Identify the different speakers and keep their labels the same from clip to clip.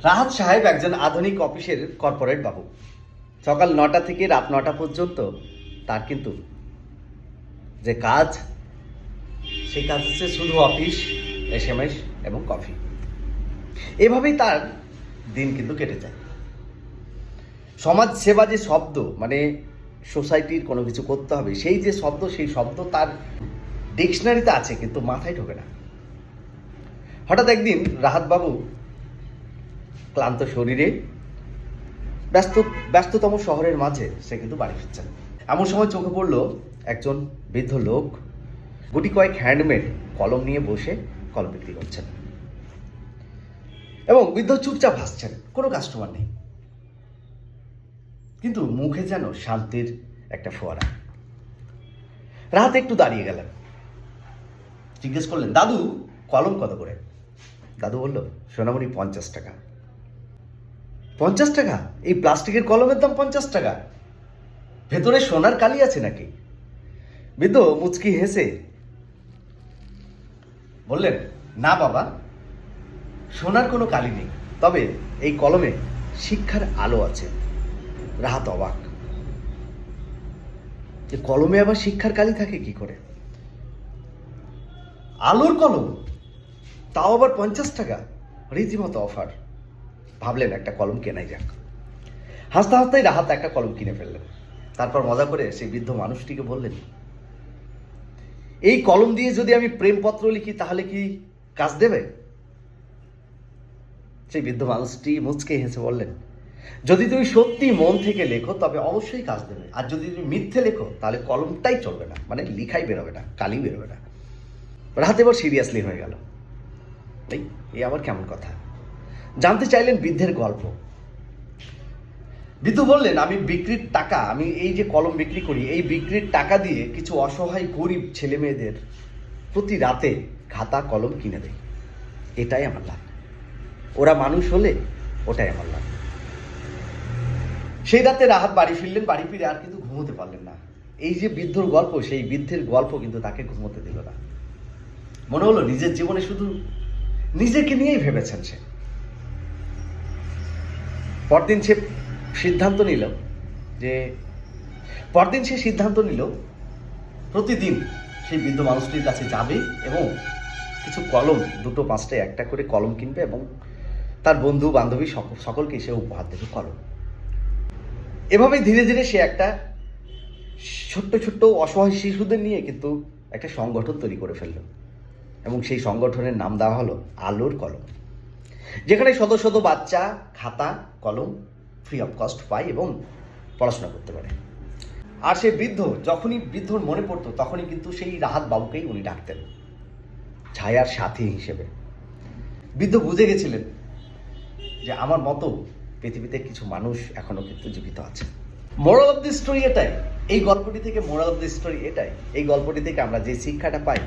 Speaker 1: রাহাত সাহেব একজন আধুনিক অফিসের কর্পোরেট বাবু। সকাল 9টা থেকে রাত 9টা পর্যন্ত তার কিন্তু যে কাজ, সেই কাজ হচ্ছে শুধু অফিস, SMS এবং কফি। এভাবেই তার দিন কিন্তু কেটে যায়। সমাজ সেবা যে শব্দ, মানে সোসাইটির কোনো কিছু করতে হবে, সেই যে শব্দ, সেই শব্দ তার ডিকশনারিতে আছে কিন্তু মাথায় ঢোকে না। হঠাৎ একদিন রাহাতবাবু ক্লান্ত শরীরে ব্যস্ততম শহরের মাঝে সে কিন্তু বাড়ি ফিরছেন। এমন সময় চোখে পড়ল একজন বৃদ্ধ লোক গুটি কয়েক হ্যান্ডমেড কলম নিয়ে বসে কলম বিক্রি করছেন এবং বৃদ্ধ চুপচাপ হাসছেন, কোনো কাস্টমার নেই, কিন্তু মুখে যেন শান্তির একটা ফোয়ারা। রাহাত একটু দাঁড়িয়ে গেলেন, জিজ্ঞেস করলেন, দাদু কলম কত করে? দাদু বলল, সোনামণি 50 টাকা। 50 টাকা? এই প্লাস্টিকের কলমের দাম 50 টাকা? ভেতরে সোনার কালি আছে নাকি? বৃদ্ধ মুচকি হেসে বললেন, না বাবা, সোনার কোনো কালি নেই, তবে এই কলমে শিক্ষার আলো আছে। রাহাত অবাক, যে কলমে আবার শিক্ষার কালি থাকে কি করে? আলোর কলম, তাও আবার 50 টাকা, রীতিমতো অফার। ভাবলেন একটা কলম কেনাই যাক। হাসতে হাসতেই রাহাত একটা কলম কিনে ফেললেন। তারপর মজা করে সেই বৃদ্ধ মানুষটিকে বললেন, এই কলম দিয়ে যদি আমি প্রেমপত্র লিখি তাহলে কি কাজ দেবে? সেই বৃদ্ধ মানুষটি মুচকে হেসে বললেন, যদি তুমি সত্যি মন থেকে লেখো তবে অবশ্যই কাজ দেবে, আর যদি তুমি মিথ্যে লেখো তাহলে কলমটাই চলবে না, মানে লিখাই বেরোবে না, কালি বেরোবে না। রাহাত এবার সিরিয়াসলি হয়ে গেল, এই আবার কেমন কথা? জানতে চাইলেন বৃদ্ধের গল্প। বৃদ্ধ বললেন, আমি এই যে কলম বিক্রি করি, এই বিক্রির টাকা দিয়ে কিছু অসহায় গরিব ছেলে মেয়েদের প্রতি রাতে খাতা কলম কিনে দেয়। এটাই আমার লাভ। ওরা মানুষ হলে ওটাই আমার লাভ। সেই রাতে রাহাত বাড়ি ফিরলেন। বাড়ি ফিরে আর কিন্তু ঘুমোতে পারলেন না। এই যে বৃদ্ধর গল্প, সেই বৃদ্ধের গল্প কিন্তু তাকে ঘুমোতে দিল না। মনে হলো নিজের জীবনে শুধু নিজেকে নিয়েই ভেবেছেন সে। পরদিন সে সিদ্ধান্ত নিল প্রতিদিন সেই বৃদ্ধ মানুষটির কাছে যাবে এবং কিছু কলম, 2টো 5টা একটা করে কলম কিনবে এবং তার বন্ধু বান্ধবী সকলকে সে উপহার দেবে কলম। এভাবেই ধীরে ধীরে সে একটা ছোট্ট ছোট্ট অসহায় শিশুদের নিয়ে কিন্তু একটা সংগঠন তৈরি করে ফেলল এবং সেই সংগঠনের নাম দেওয়া হলো আলোর কলম, যেখানে শত শত বাচ্চা খাতা কলম ফ্রি অফ কস্ট পায় এবং পড়াশোনা করতে পারে। আর সেই বৃদ্ধ, যখনই বৃদ্ধর মনে পড়তো তখনই কিন্তু সেই রাহাত বাবুকেই উনি ডাকতেন ছায়ার সাথী হিসেবে। বৃদ্ধ বুঝে গেছিলেন যে আমার মতো পৃথিবীতে কিছু মানুষ এখনো কিন্তু জীবিত আছে। মোরাল অফ দি স্টোরি এটাই। এই গল্পটি থেকে মোরাল অফ দি স্টোরি এটাই, এই গল্পটি থেকে আমরা যে শিক্ষাটা পাই,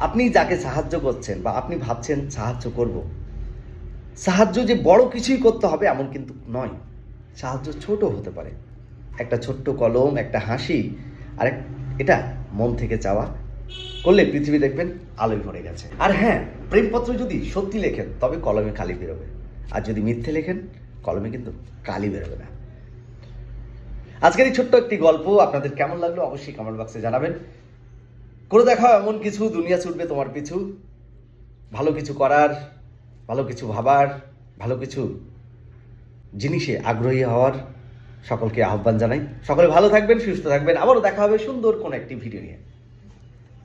Speaker 1: আপনি যাকে সাহায্য করছেন বা আপনি ভাবছেন সাহায্য করব, সাহায্য যে বড় কিছুই করতে হবে এমন কিন্তু নয়। সাহায্য ছোট হতে পারে, একটা ছোট্ট কলম, একটা হাসি, আর এটা মন থেকে চাওয়া করলে পৃথিবী দেখবেন আলোয় ভরে গেছে। আর হ্যাঁ, প্রেমপত্র যদি সত্যি লেখেন তবে কলমে কালি বেরোবে, আর যদি মিথ্যে লেখেন কলমে কিন্তু কালি বেরোবে না। আজকের এই ছোট্ট একটি গল্প আপনাদের কেমন লাগলো অবশ্যই কমেন্ট বক্সে জানাবেন। করে দেখাও এমন কিছু, দুনিয়া ছুটবে তোমার পিছু। ভালো কিছু করার, ভালো কিছু ভাবার, ভালো কিছু জিনিসে আগ্রহী হওয়ার সকলকে আহ্বান জানাই। সকলে ভালো থাকবেন, সুস্থ থাকবেন। আবারও দেখা হবে সুন্দর কোনো একটি ভিডিও নিয়ে।